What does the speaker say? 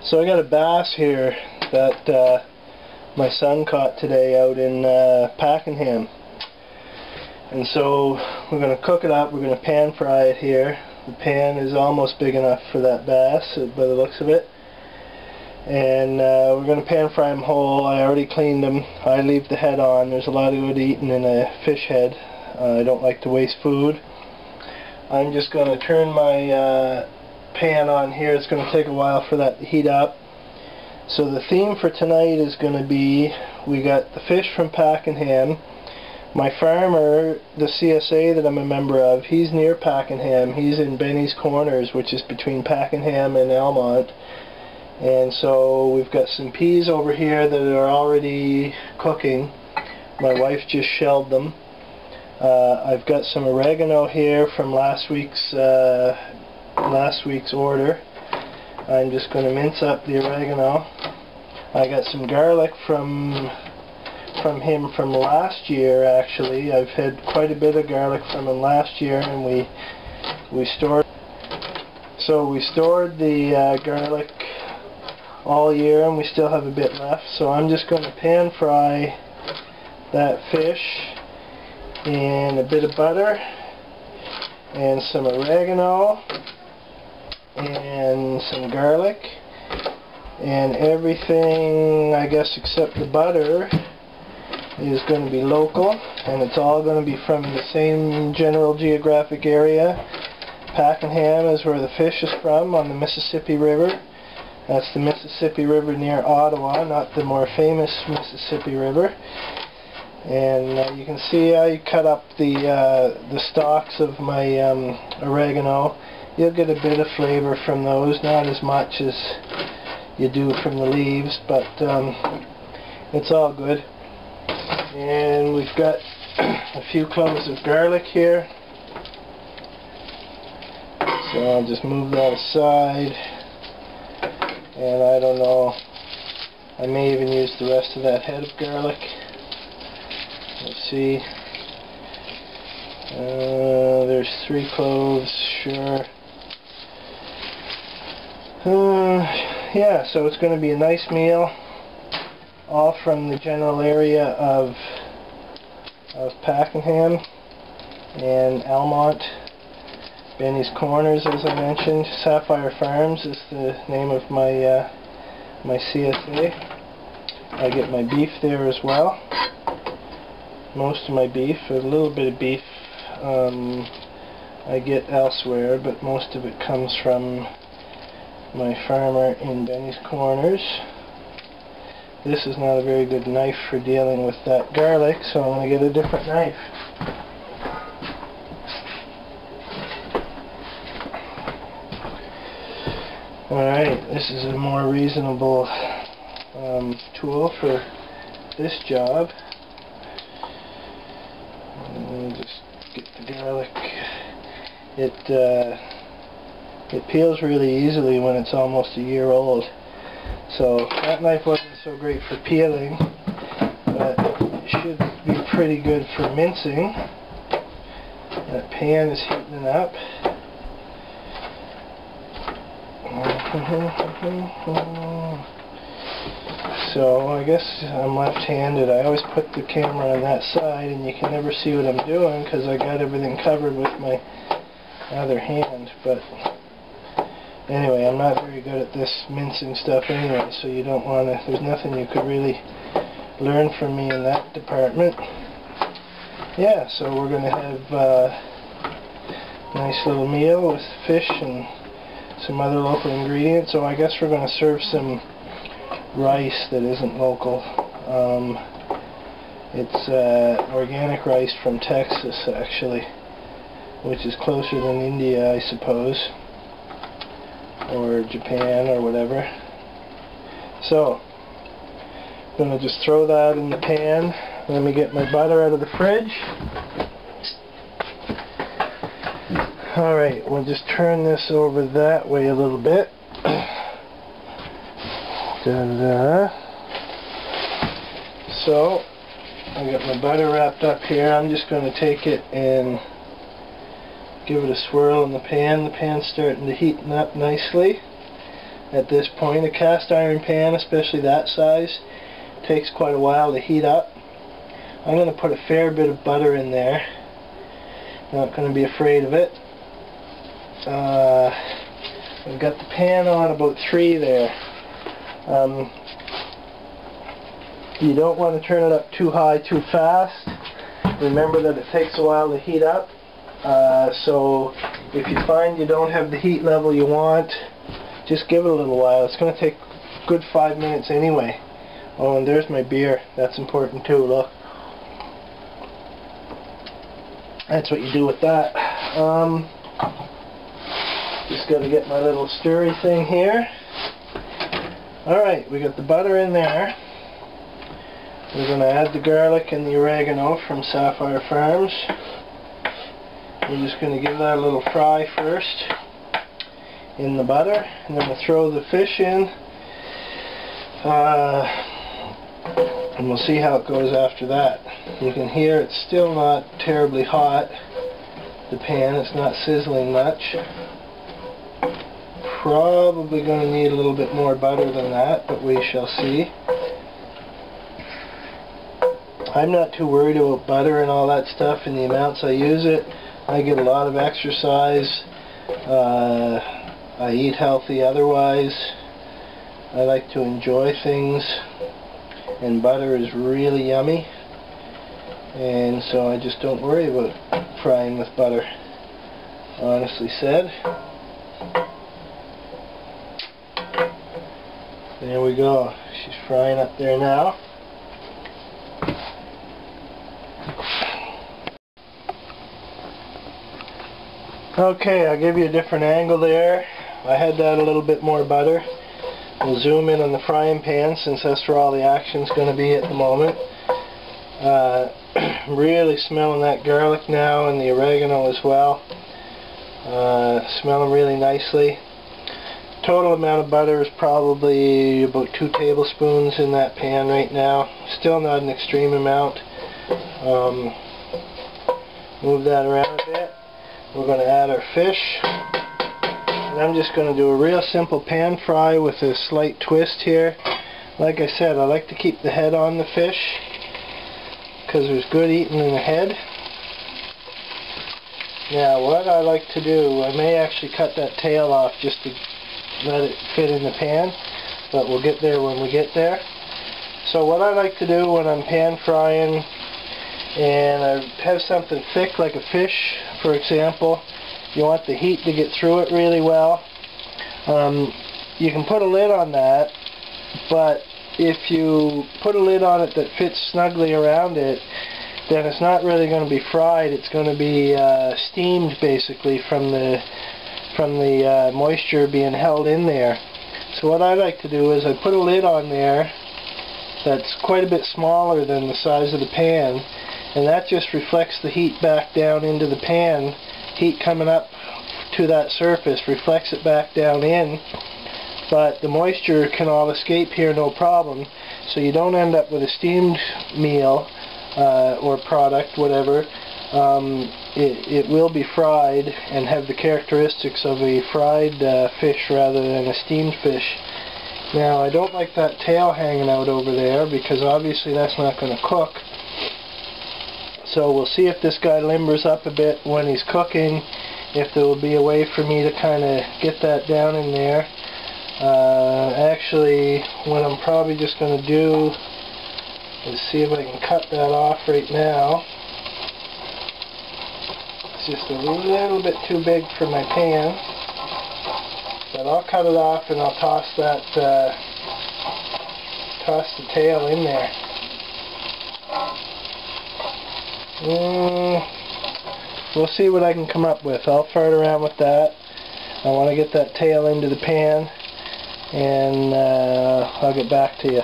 So I got a bass here that my son caught today out in Pakenham. And so we're going to cook it up, we're going to pan fry it here. The pan is almost big enough for that bass by the looks of it. And we're going to pan fry him whole. I already cleaned him. I leave the head on. There's a lot of good eating in a fish head. I don't like to waste food. I'm just going to turn my pan on here. It's going to take a while for that to heat up. So the theme for tonight is going to be, we got the fish from Pakenham. My farmer, the CSA that I'm a member of, he's near Pakenham. He's in Benny's Corners, which is between Pakenham and Almont. And so we've got some peas over here that are already cooking. My wife just shelled them. I've got some oregano here from last week's order. I'm just going to mince up the oregano. I got some garlic from him from last year. Actually, I've had quite a bit of garlic from him last year, and we stored the garlic all year, and we still have a bit left. So I'm just going to pan fry that fish in a bit of butter and some oregano and some garlic, and everything, I guess, except the butter is going to be local, and it's all going to be from the same general geographic area. Pakenham is where the fish is from, on the Mississippi River. That's the Mississippi River near Ottawa, not the more famous Mississippi River. And you can see I cut up the stalks of my oregano. You'll get a bit of flavor from those, not as much as you do from the leaves, but it's all good. And we've got a few cloves of garlic here, so I'll just move that aside. And I don't know, I may even use the rest of that head of garlic. Let's see. There's 3 cloves, sure. Yeah, so it's going to be a nice meal, all from the general area of Pakenham and Almont. Benny's Corners, as I mentioned. Sapphire Farms is the name of my my CSA. I get my beef there as well. Most of my beef, a little bit of beef I get elsewhere, but most of it comes from my farmer in Benny's Corners. This is not a very good knife for dealing with that garlic, so I'm going to get a different knife. Alright, this is a more reasonable tool for this job. Just get the garlic. It peels really easily when it's almost a year old. So that knife wasn't so great for peeling, but it should be pretty good for mincing. That pan is heating up. So I guess I'm left-handed. I always put the camera on that side, and you can never see what I'm doing because I got everything covered with my other hand. But anyway, I'm not very good at this mincing stuff anyway, so you don't want to, there's nothing you could really learn from me in that department. Yeah, so we're going to have a nice little meal with fish and some other local ingredients. So I guess we're going to serve some rice that isn't local. It's organic rice from Texas, actually, which is closer than India, I suppose, or Japan or whatever. So I'm going to just throw that in the pan. Let me get my butter out of the fridge. Alright, we'll just turn this over that way a little bit. Da-da-da. So I got my butter wrapped up here. I'm just going to take it and give it a swirl in the pan. The pan's starting to heat up nicely. at this point. A cast iron pan, especially that size, takes quite a while to heat up. I'm going to put a fair bit of butter in there. Not going to be afraid of it. I've got the pan on about 3 there. You don't want to turn it up too high too fast. Remember that it takes a while to heat up. So if you find you don't have the heat level you want, just give it a little while. It's going to take a good 5 minutes anyway. Oh, and there's my beer. That's important too, look. That's what you do with that. Just got to get my little stirry thing here. Alright, we got the butter in there. We're going to add the garlic and the oregano from Sapphire Farms. We're just going to give that a little fry first in the butter, and then we'll throw the fish in, and we'll see how it goes after that. You can hear it's still not terribly hot, the pan. It's not sizzling much. Probably going to need a little bit more butter than that, but we shall see. I'm not too worried about butter and all that stuff and the amounts I use it. I get a lot of exercise. I eat healthy otherwise. I like to enjoy things, and butter is really yummy, and so I just don't worry about frying with butter, honestly said. There we go. She's frying up there now. Okay, I'll give you a different angle there. I had that a little bit more butter. We'll zoom in on the frying pan since that's where all the action's going to be at the moment. Really smelling that garlic now, and the oregano as well. Smelling really nicely. Total amount of butter is probably about 2 tablespoons in that pan right now. Still not an extreme amount. Move that around a bit. We're going to add our fish. And I'm just going to do a real simple pan fry with a slight twist here. Like I said, I like to keep the head on the fish because there's good eating in the head. Now what I like to do, I may actually cut that tail off just to let it fit in the pan, but we'll get there when we get there. So what I like to do when I'm pan frying and I have something thick like a fish, for example, you want the heat to get through it really well. You can put a lid on that, but if you put a lid on it that fits snugly around it, then it's not really going to be fried. It's going to be steamed basically from the moisture being held in there. So what I like to do is I put a lid on there that's quite a bit smaller than the size of the pan, and that just reflects the heat back down into the pan. Heat coming up to that surface reflects it back down in, but the moisture can all escape here no problem, so you don't end up with a steamed meal or product, whatever. It will be fried and have the characteristics of a fried fish rather than a steamed fish. Now I don't like that tail hanging out over there because obviously that's not going to cook. So we'll see if this guy limbers up a bit when he's cooking, if there will be a way for me to kind of get that down in there. Actually, what I'm probably just going to do is see if I can cut that off right now. It's just a little bit too big for my pan, but I'll cut it off and I'll toss that, toss the tail in there. We'll see what I can come up with. I'll fart around with that. I want to get that tail into the pan, and I'll get back to you.